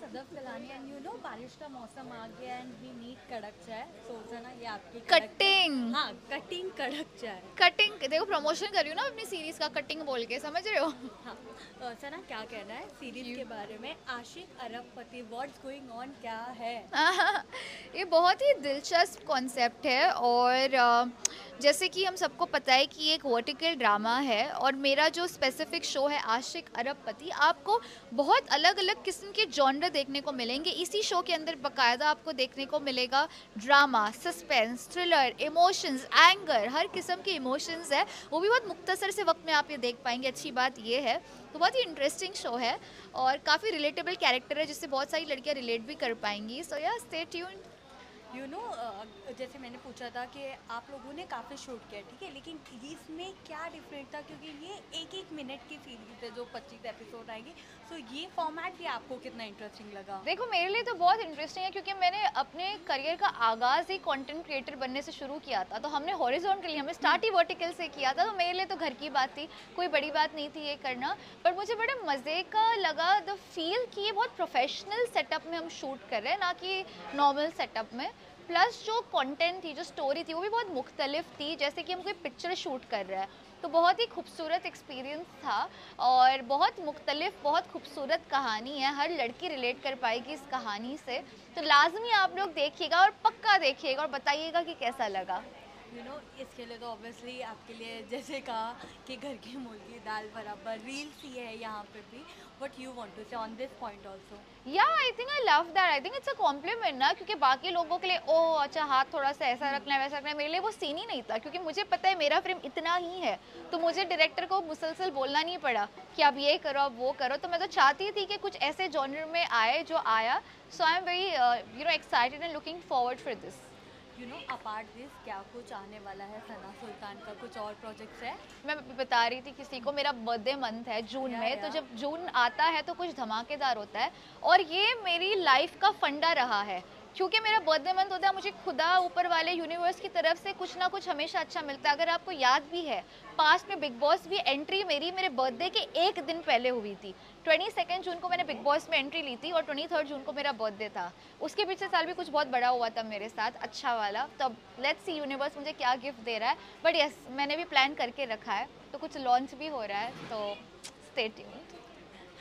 आदब Kalani and you know बारिश का मौसम आ गया एंड वी नीड कड़क चाय। तो सना ये आपकी कड़क चाय। कटिंग हाँ, कटिंग कड़क चाय। कटिंग देखो, प्रमोशन कर रही हूँ ना अपनी सीरीज का, कटिंग बोल के, समझ रहे हो? हाँ, सना क्या कहना है सीरीज You- के बारे में? आशिक अरबपति व्हाट्स गोइंग ऑन क्या है? ये बहुत ही दिलचस्प कॉन्सेप्ट है। और जैसे कि हम सबको पता है कि ये एक वर्टिकल ड्रामा है, और मेरा जो स्पेसिफिक शो है आशिक अरबपति, आपको बहुत अलग अलग किस्म के जॉनर देखने को मिलेंगे इसी शो के अंदर। बकायदा आपको देखने को मिलेगा drama, suspense, thriller, emotions, anger, हर किस्म के इमोशंस है, वो भी बहुत मुख्तसर से वक्त में आप ये देख पाएंगे। अच्छी बात ये है, तो बहुत ही इंटरेस्टिंग शो है और काफ़ी रिलेटेबल कैरेक्टर है जिससे बहुत सारी लड़कियां रिलेट भी कर पाएंगी। सो या स्टे ट्यून्ड। यू नो जैसे मैंने पूछा था कि आप लोगों ने काफ़ी शूट किया, ठीक है, लेकिन इसमें क्या डिफरेंट था? क्योंकि ये एक एक मिनट की सीरीज है जो 25 एपिसोड आएंगे। सो ये फॉर्मेट भी आपको कितना इंटरेस्टिंग लगा? देखो, मेरे लिए तो बहुत इंटरेस्टिंग है क्योंकि मैंने अपने करियर का आगाज़ ही कंटेंट क्रिएटर बनने से शुरू किया था। तो हमने हॉरिजॉन्टली, हमने स्टार्ट ही वर्टिकल से किया था, तो मेरे लिए तो घर की बात थी, कोई बड़ी बात नहीं थी ये करना। पर मुझे बड़े मज़े का लगा द फील कि ये बहुत प्रोफेशनल सेटअप में हम शूट कर रहे हैं, ना कि नॉर्मल सेटअप में। प्लस जो कंटेंट थी, जो स्टोरी थी, वो भी बहुत मुख्तलिफ थी, जैसे कि हम कोई पिक्चर शूट कर रहे हैं। तो बहुत ही खूबसूरत एक्सपीरियंस था और बहुत मुख्तलिफ, बहुत खूबसूरत कहानी है, हर लड़की रिलेट कर पाएगी इस कहानी से। तो लाजमी आप लोग देखिएगा और पक्का देखिएगा और बताइएगा कि कैसा लगा। यू नो इसके लिए तो ऑब्वियसली आपके लिए जैसे कहा कि घर की मुर्गी दाल बराबर, रील्स ही है यहाँ पे भी। व्हाट यू वांट टू से ऑन दिस पॉइंट आल्सो? या I think I love that, I think it's a compliment ना, क्योंकि बाकी लोगों के लिए ओ अच्छा हाथ थोड़ा सा ऐसा रखना है वैसा रखना है, मेरे लिए वो सीन ही नहीं था, क्योंकि मुझे पता है मेरा फ्रेम इतना ही है। तो मुझे डायरेक्टर को मुसलसल बोलना नहीं पड़ा कि आप ये करो, आप वो करो। तो मैं तो चाहती थी कि कुछ ऐसे जॉनर में आए जो आया। So I am very excited and looking forward for this. You know apart this क्या कुछ आने वाला है सना सुल्तान का? कुछ और प्रोजेक्ट्स है? मैं बता रही थी किसी को, मेरा बर्थडे मंथ है जून या में, तो या जब जून आता है तो कुछ धमाकेदार होता है। और ये मेरी लाइफ का फंडा रहा है, क्योंकि मेरा बर्थडे मंथ होता है, मुझे खुदा ऊपर वाले यूनिवर्स की तरफ से कुछ ना कुछ हमेशा अच्छा मिलता है। अगर आपको याद भी है, पास्ट में बिग बॉस भी एंट्री मेरी मेरे बर्थडे के एक दिन पहले हुई थी। 22 जून को मैंने बिग बॉस में एंट्री ली थी और 23 जून को मेरा बर्थडे था। उसके पिछले साल भी कुछ बहुत बड़ा हुआ था मेरे साथ, अच्छा वाला। तो अब लेट्स सी यूनिवर्स मुझे क्या गिफ्ट दे रहा है। बट यस, मैंने भी प्लान करके रखा है, तो कुछ लॉन्च भी हो रहा है, तो stay tuned.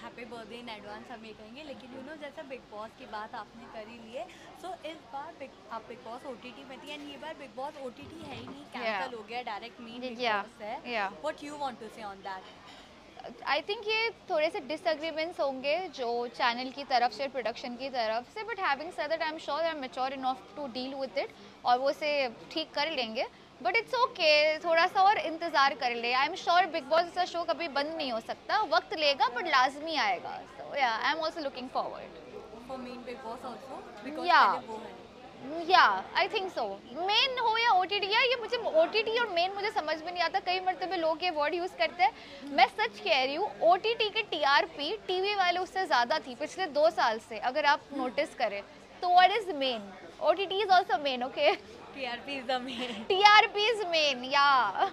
Happy birthday in advance हम ये कहेंगे। लेकिन यू नो जैसा बिग बॉस की बात आपने कर ही ली है, सो इस बार आप बिग बॉस ओटीटी में थी एंड ये बार बिग बॉस ओटीटी है ही नहीं, या कैंसिल हो गया, डायरेक्ट मेन बिग या बॉस है। या व्हाट यू वांट टू से ऑन दैट? आई थिंक ये थोड़े से डिसएग्रीमेंट्स होंगे जो चैनल की तरफ से, प्रोडक्शन की तरफ से, but having said that I am sure I am mature enough to deal with it, और वो से ठीक कर लेंगे। बट इट्स ओके, थोड़ा सा और इंतज़ार कर ले। आई एम श्योर बिग बॉस जैसा शो कभी बंद नहीं हो सकता, वक्त लेगा बट लाजमी आएगा। सो yeah I am also looking forward. For main big boss also, because या पहले वो है। या आई थिंक सो, मेन हो या ओटीटी, या ये मुझे ओटीटी और मेन मुझे समझ में नहीं आता। कई मरतबे लोग ये वर्ड यूज़ करते हैं। मैं सच कह रही हूँ, ओटीटी की टीआरपी टीवी वाले उससे ज़्यादा थी पिछले 2 साल से, अगर आप नोटिस करें तो। What is main? OTT is also main, okay? TRP is the main. TRP is main, या।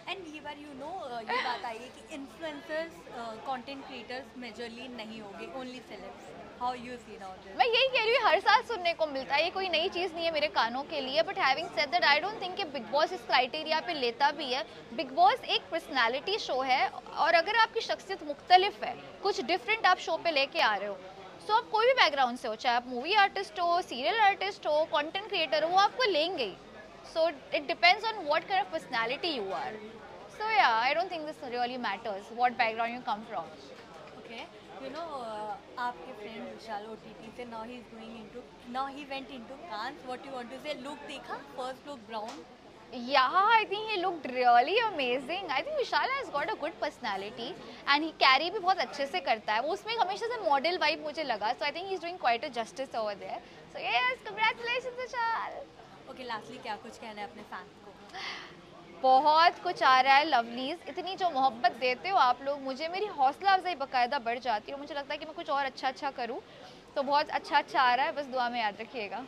एंड ये बार यू नो ये बात आई है कि इन्फ्लुएंसर्स कंटेंट क्रिएटर्स मेजरली नहीं होंगे, only celebs. How you see now this? मैं यही कह रही हूँ, हर साल सुनने को मिलता है, ये कोई नई चीज़ नहीं है मेरे कानों के लिए। But having said that, I don't think कि बिग बॉस इस क्राइटेरिया पे लेता भी है। बिग बॉस एक पर्सनालिटी शो है, और अगर आपकी शख्सियत मुख्तलिफ है, कुछ डिफरेंट आप शो पे लेके आ रहे हो, सो आप कोई भी बैकग्राउंड से हो, चाहे आप मूवी आर्टिस्ट हो, सीरियल आर्टिस्ट हो, कंटेंट क्रिएटर हो, वो आपको लेंगे ही। So it depends on what kind of personality you are. So yeah I don't think this really matters what background you come from. Okay, you know आपके friend Vishal OTT से, now he is going into, now he went into cons. What you want to say? Look देखा, first look brown? Yeah, I think he looked really amazing. I think Vishal has got a good personality and he carry भी बहुत अच्छे से करता है। वो उसमें हमेशा से मॉडल वाइब मुझे लगा। So I think he's doing quite a justice over there. So yes, congratulations Vishal. Okay, lastly क्या कुछ कहना है अपने फैंस को? बहुत कुछ आ रहा है लवलीज, इतनी जो मोहब्बत देते हो आप लोग मुझे, मेरी हौसला अफजाई बाकायदा बढ़ जाती है और मुझे लगता है कि मैं कुछ और अच्छा अच्छा करूँ। तो बहुत अच्छा अच्छा आ रहा है, बस दुआ में याद रखिएगा।